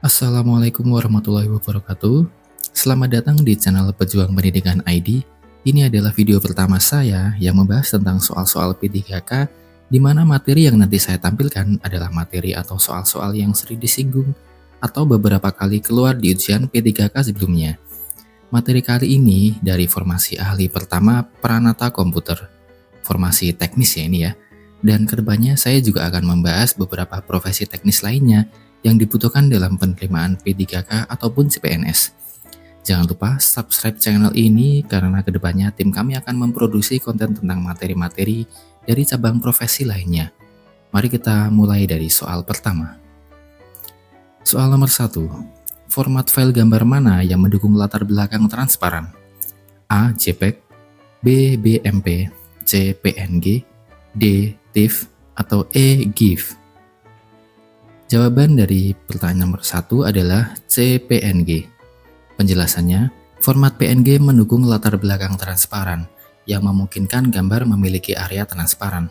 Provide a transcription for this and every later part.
Assalamualaikum warahmatullahi wabarakatuh. Selamat datang di channel Pejuang Pendidikan ID. Ini adalah video pertama saya yang membahas tentang soal-soal P3K, di mana materi yang nanti saya tampilkan adalah materi atau soal-soal yang sering disinggung atau beberapa kali keluar di ujian P3K sebelumnya. Materi kali ini dari formasi ahli pertama Pranata Komputer, formasi teknis ya ini ya. Dan kedepannya saya juga akan membahas beberapa profesi teknis lainnya yang dibutuhkan dalam penerimaan P3K ataupun CPNS. Jangan lupa subscribe channel ini karena kedepannya tim kami akan memproduksi konten tentang materi-materi dari cabang profesi lainnya. Mari kita mulai dari soal pertama. Soal nomor 1. Format file gambar mana yang mendukung latar belakang transparan? A. JPEG, B. BMP, C. PNG, D. TIFF, atau E. GIF? Jawaban dari pertanyaan nomor 1 adalah C. PNG. Penjelasannya, format PNG mendukung latar belakang transparan yang memungkinkan gambar memiliki area transparan.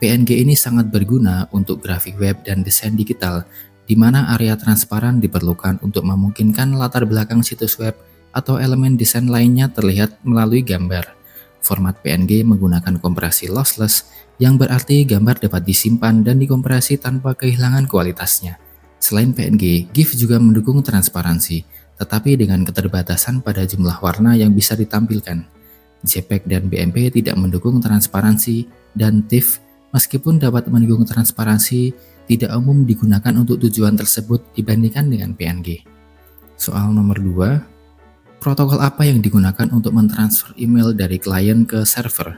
PNG ini sangat berguna untuk grafik web dan desain digital, di mana area transparan diperlukan untuk memungkinkan latar belakang situs web atau elemen desain lainnya terlihat melalui gambar. Format PNG menggunakan kompresi lossless, yang berarti gambar dapat disimpan dan dikompresi tanpa kehilangan kualitasnya. Selain PNG, GIF juga mendukung transparansi, tetapi dengan keterbatasan pada jumlah warna yang bisa ditampilkan. JPEG dan BMP tidak mendukung transparansi, dan TIFF, meskipun dapat mendukung transparansi, tidak umum digunakan untuk tujuan tersebut dibandingkan dengan PNG. Soal nomor 2. Protokol apa yang digunakan untuk mentransfer email dari klien ke server?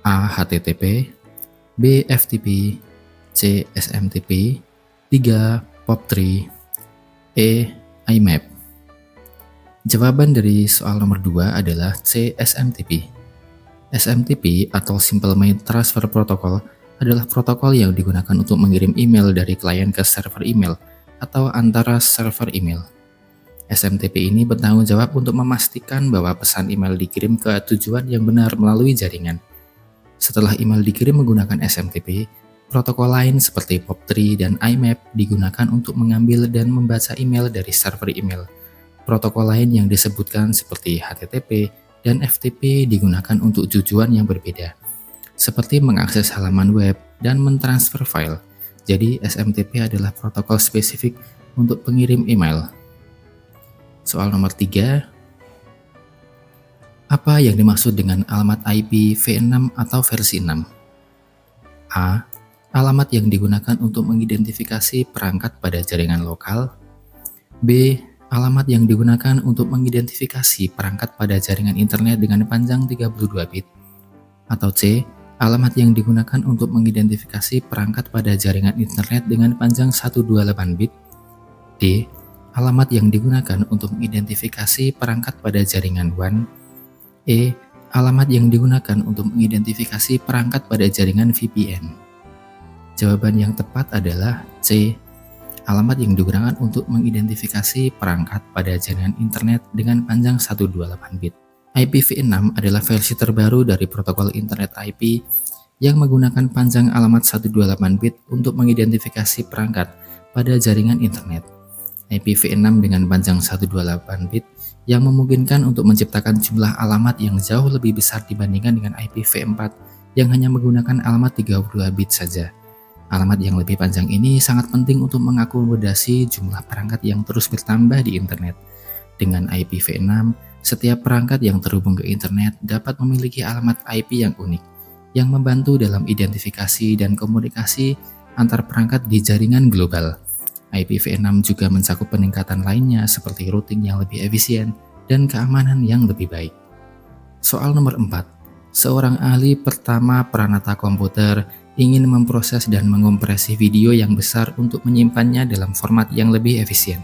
A. HTTP, B. FTP, C. SMTP, 3. POP3, E. IMAP. Jawaban dari soal nomor 2 adalah C. SMTP. SMTP atau Simple Mail Transfer Protocol adalah protokol yang digunakan untuk mengirim email dari klien ke server email atau antara server email. SMTP ini bertanggung jawab untuk memastikan bahwa pesan email dikirim ke tujuan yang benar melalui jaringan. Setelah email dikirim menggunakan SMTP, protokol lain seperti POP3 dan IMAP digunakan untuk mengambil dan membaca email dari server email. Protokol lain yang disebutkan seperti HTTP dan FTP digunakan untuk tujuan yang berbeda, seperti mengakses halaman web dan mentransfer file. Jadi SMTP adalah protokol spesifik untuk pengirim email. Soal nomor 3. Apa yang dimaksud dengan alamat IP v6 atau versi 6? A. Alamat yang digunakan untuk mengidentifikasi perangkat pada jaringan lokal. B. Alamat yang digunakan untuk mengidentifikasi perangkat pada jaringan internet dengan panjang 32 bit. Atau C. Alamat yang digunakan untuk mengidentifikasi perangkat pada jaringan internet dengan panjang 128 bit. D. Alamat yang digunakan untuk mengidentifikasi perangkat pada jaringan WAN. E. Alamat yang digunakan untuk mengidentifikasi perangkat pada jaringan VPN. Jawaban yang tepat adalah C. Alamat yang digunakan untuk mengidentifikasi perangkat pada jaringan internet dengan panjang 128 bit. IPv6 adalah versi terbaru dari protokol internet IP yang menggunakan panjang alamat 128 bit untuk mengidentifikasi perangkat pada jaringan internet. IPv6 dengan panjang 128 bit yang memungkinkan untuk menciptakan jumlah alamat yang jauh lebih besar dibandingkan dengan IPv4 yang hanya menggunakan alamat 32 bit saja. Alamat yang lebih panjang ini sangat penting untuk mengakomodasi jumlah perangkat yang terus bertambah di internet. Dengan IPv6, setiap perangkat yang terhubung ke internet dapat memiliki alamat IP yang unik, yang membantu dalam identifikasi dan komunikasi antar perangkat di jaringan global. IPv6 juga mencakup peningkatan lainnya seperti routing yang lebih efisien dan keamanan yang lebih baik. Soal nomor 4. Seorang ahli pertama Pranata Komputer ingin memproses dan mengompresi video yang besar untuk menyimpannya dalam format yang lebih efisien.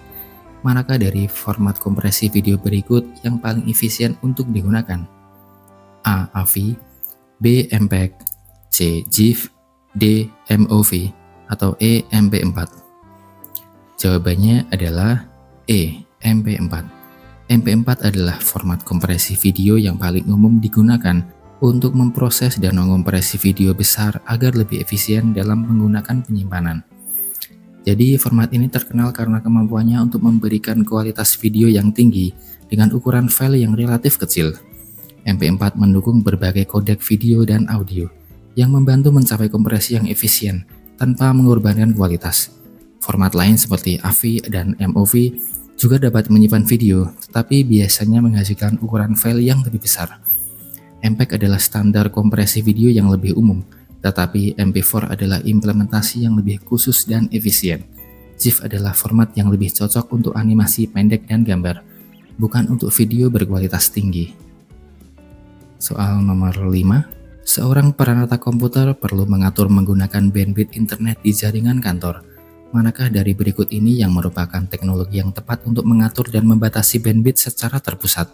Manakah dari format kompresi video berikut yang paling efisien untuk digunakan? A. AVI, B. MPEG, C. GIF, D. MOV, atau E. MP4? Jawabannya adalah E. MP4. MP4 adalah format kompresi video yang paling umum digunakan untuk memproses dan mengompresi video besar agar lebih efisien dalam menggunakan penyimpanan. Jadi format ini terkenal karena kemampuannya untuk memberikan kualitas video yang tinggi dengan ukuran file yang relatif kecil. MP4 mendukung berbagai kodek video dan audio yang membantu mencapai kompresi yang efisien tanpa mengorbankan kualitas. Format lain seperti AVI dan MOV juga dapat menyimpan video, tetapi biasanya menghasilkan ukuran file yang lebih besar. MPEG adalah standar kompresi video yang lebih umum, tetapi MP4 adalah implementasi yang lebih khusus dan efisien. GIF adalah format yang lebih cocok untuk animasi pendek dan gambar, bukan untuk video berkualitas tinggi. Soal nomor 5, seorang peranata komputer perlu mengatur menggunakan bandwidth internet di jaringan kantor. Manakah dari berikut ini yang merupakan teknologi yang tepat untuk mengatur dan membatasi bandwidth secara terpusat?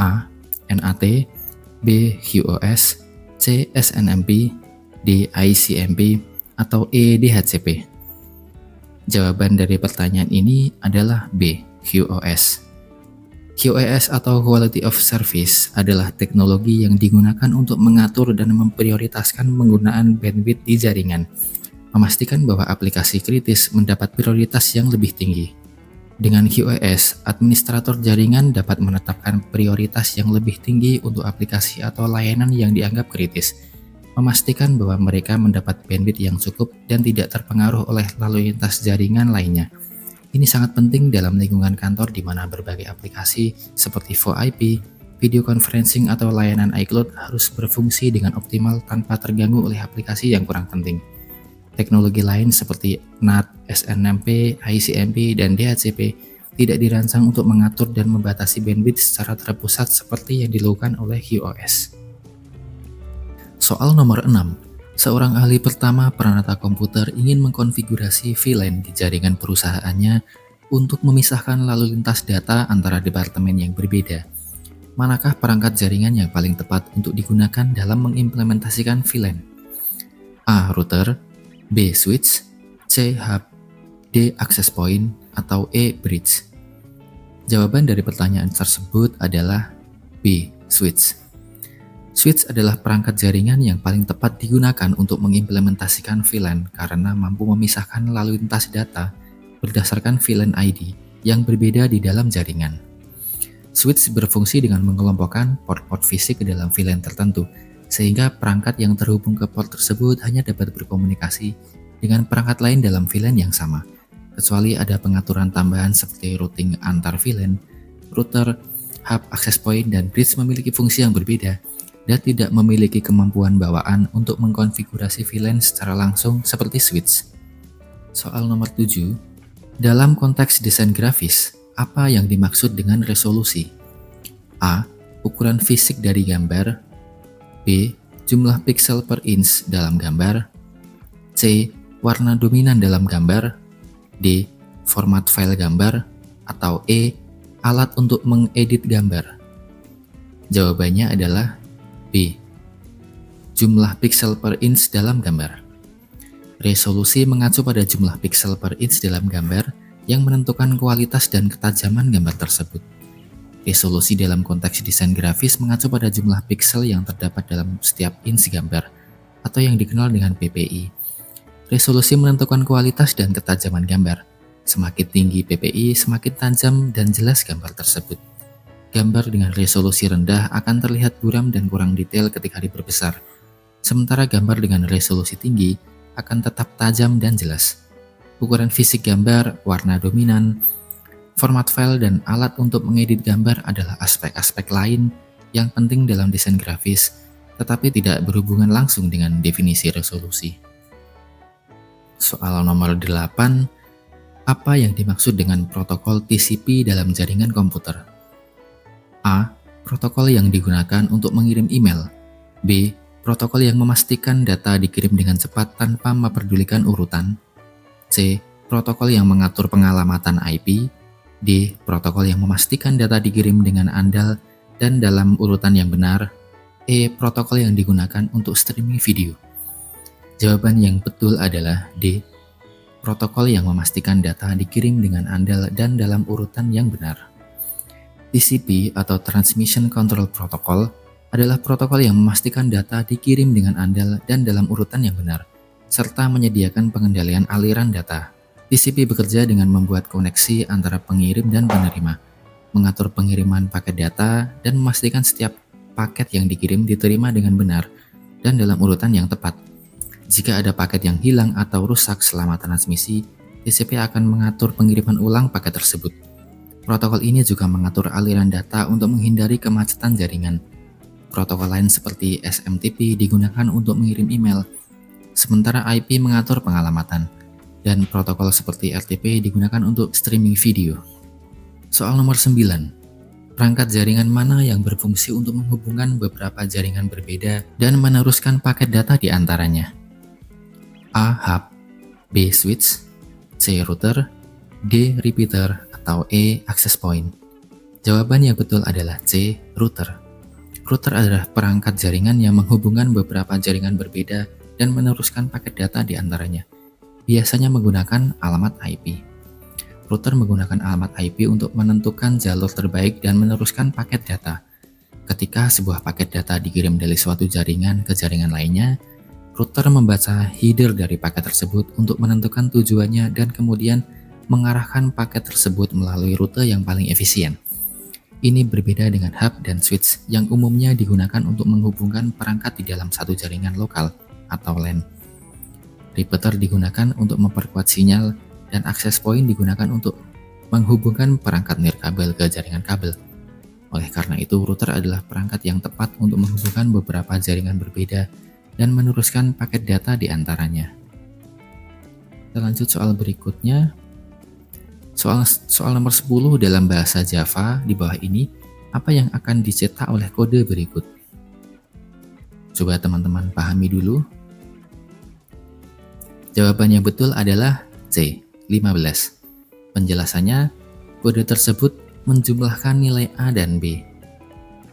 A. NAT, B. QoS, C. SNMP, D. ICMP, atau E. DHCP? Jawaban dari pertanyaan ini adalah B. QoS. QoS atau Quality of Service adalah teknologi yang digunakan untuk mengatur dan memprioritaskan penggunaan bandwidth di jaringan, memastikan bahwa aplikasi kritis mendapat prioritas yang lebih tinggi. Dengan QoS, administrator jaringan dapat menetapkan prioritas yang lebih tinggi untuk aplikasi atau layanan yang dianggap kritis, memastikan bahwa mereka mendapat bandwidth yang cukup dan tidak terpengaruh oleh lalu lintas jaringan lainnya. Ini sangat penting dalam lingkungan kantor di mana berbagai aplikasi seperti VoIP, video conferencing, atau layanan iCloud harus berfungsi dengan optimal tanpa terganggu oleh aplikasi yang kurang penting. Teknologi lain seperti NAT, SNMP, ICMP, dan DHCP tidak dirancang untuk mengatur dan membatasi bandwidth secara terpusat seperti yang dilakukan oleh QoS. Soal nomor 6. Seorang ahli pertama peranata komputer ingin mengkonfigurasi VLAN di jaringan perusahaannya untuk memisahkan lalu lintas data antara departemen yang berbeda. Manakah perangkat jaringan yang paling tepat untuk digunakan dalam mengimplementasikan VLAN? A. Router, B. Switch, C. Hub, D. Access Point, atau E. Bridge? Jawaban dari pertanyaan tersebut adalah B. Switch. Switch adalah perangkat jaringan yang paling tepat digunakan untuk mengimplementasikan VLAN karena mampu memisahkan lalu lintas data berdasarkan VLAN ID yang berbeda di dalam jaringan. Switch berfungsi dengan mengelompokkan port-port fisik ke dalam VLAN tertentu, sehingga perangkat yang terhubung ke port tersebut hanya dapat berkomunikasi dengan perangkat lain dalam VLAN yang sama, kecuali ada pengaturan tambahan seperti routing antar VLAN. Router, hub, access point, dan bridge memiliki fungsi yang berbeda dan tidak memiliki kemampuan bawaan untuk mengkonfigurasi VLAN secara langsung seperti switch. Soal nomor 7. Dalam konteks desain grafis, apa yang dimaksud dengan resolusi? A. Ukuran fisik dari gambar, B. Jumlah piksel per inch dalam gambar, C. Warna dominan dalam gambar, D. Format file gambar, atau E. Alat untuk mengedit gambar? Jawabannya adalah B. Jumlah piksel per inch dalam gambar. Resolusi mengacu pada jumlah piksel per inch dalam gambar yang menentukan kualitas dan ketajaman gambar tersebut. Resolusi dalam konteks desain grafis mengacu pada jumlah piksel yang terdapat dalam setiap inch gambar, atau yang dikenal dengan PPI. Resolusi menentukan kualitas dan ketajaman gambar. Semakin tinggi PPI, semakin tajam dan jelas gambar tersebut. Gambar dengan resolusi rendah akan terlihat buram dan kurang detail ketika diperbesar, sementara gambar dengan resolusi tinggi akan tetap tajam dan jelas. Ukuran fisik gambar, warna dominan, format file, dan alat untuk mengedit gambar adalah aspek-aspek lain yang penting dalam desain grafis, tetapi tidak berhubungan langsung dengan definisi resolusi. Soal nomor 8. Apa yang dimaksud dengan protokol TCP dalam jaringan komputer? A. Protokol yang digunakan untuk mengirim email. B. Protokol yang memastikan data dikirim dengan cepat tanpa memperdulikan urutan. C. Protokol yang mengatur pengalamatan IP. D. Protokol yang memastikan data dikirim dengan andal dan dalam urutan yang benar. E. Protokol yang digunakan untuk streaming video. Jawaban yang betul adalah D. Protokol yang memastikan data dikirim dengan andal dan dalam urutan yang benar. TCP atau Transmission Control Protocol adalah protokol yang memastikan data dikirim dengan andal dan dalam urutan yang benar, serta menyediakan pengendalian aliran data. TCP bekerja dengan membuat koneksi antara pengirim dan penerima, mengatur pengiriman paket data, dan memastikan setiap paket yang dikirim diterima dengan benar dan dalam urutan yang tepat. Jika ada paket yang hilang atau rusak selama transmisi, TCP akan mengatur pengiriman ulang paket tersebut. Protokol ini juga mengatur aliran data untuk menghindari kemacetan jaringan. Protokol lain seperti SMTP digunakan untuk mengirim email, sementara IP mengatur pengalamatan, dan protokol seperti RTP digunakan untuk streaming video. Soal nomor 9. Perangkat jaringan mana yang berfungsi untuk menghubungkan beberapa jaringan berbeda dan meneruskan paket data di antaranya? A. Hub, B. Switch, C. Router, D. Repeater, atau E. Access Point. Jawaban yang betul adalah C. Router. Router adalah perangkat jaringan yang menghubungkan beberapa jaringan berbeda dan meneruskan paket data di antaranya, biasanya menggunakan alamat IP. Router menggunakan alamat IP untuk menentukan jalur terbaik dan meneruskan paket data. Ketika sebuah paket data dikirim dari suatu jaringan ke jaringan lainnya, router membaca header dari paket tersebut untuk menentukan tujuannya dan kemudian mengarahkan paket tersebut melalui rute yang paling efisien. Ini berbeda dengan hub dan switch yang umumnya digunakan untuk menghubungkan perangkat di dalam satu jaringan lokal atau LAN. Repeater digunakan untuk memperkuat sinyal, dan access point digunakan untuk menghubungkan perangkat nirkabel ke jaringan kabel. Oleh karena itu, router adalah perangkat yang tepat untuk menghubungkan beberapa jaringan berbeda dan meneruskan paket data di antaranya. Kita lanjut soal berikutnya. Soal nomor 10 dalam bahasa Java di bawah ini, apa yang akan dicetak oleh kode berikut? Coba teman-teman pahami dulu. Jawaban yang betul adalah C. 15. Penjelasannya, kode tersebut menjumlahkan nilai A dan B,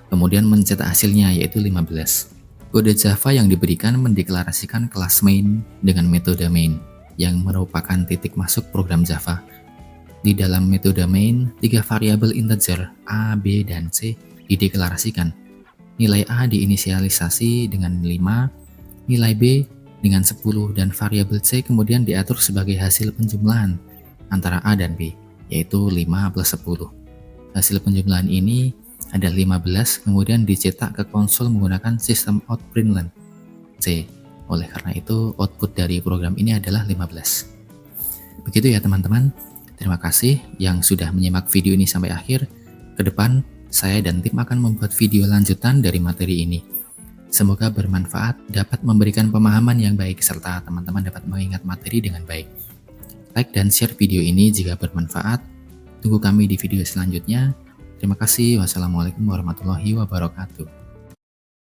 kemudian mencetak hasilnya yaitu 15. Kode Java yang diberikan mendeklarasikan kelas main dengan metode main, yang merupakan titik masuk program Java. Di dalam metode main, 3 variabel integer A, B, dan C dideklarasikan. Nilai A diinisialisasi dengan 5, nilai B dengan 10, dan variabel C kemudian diatur sebagai hasil penjumlahan antara A dan B, yaitu 5 plus 10. Hasil penjumlahan ini ada 15, kemudian dicetak ke konsol menggunakan sistem out println C. Oleh karena itu, output dari program ini adalah 15. Begitu ya teman-teman. Terima kasih yang sudah menyimak video ini sampai akhir. Ke depan, saya dan tim akan membuat video lanjutan dari materi ini. Semoga bermanfaat, dapat memberikan pemahaman yang baik, serta teman-teman dapat mengingat materi dengan baik. Like dan share video ini jika bermanfaat. Tunggu kami di video selanjutnya. Terima kasih. Wassalamualaikum warahmatullahi wabarakatuh.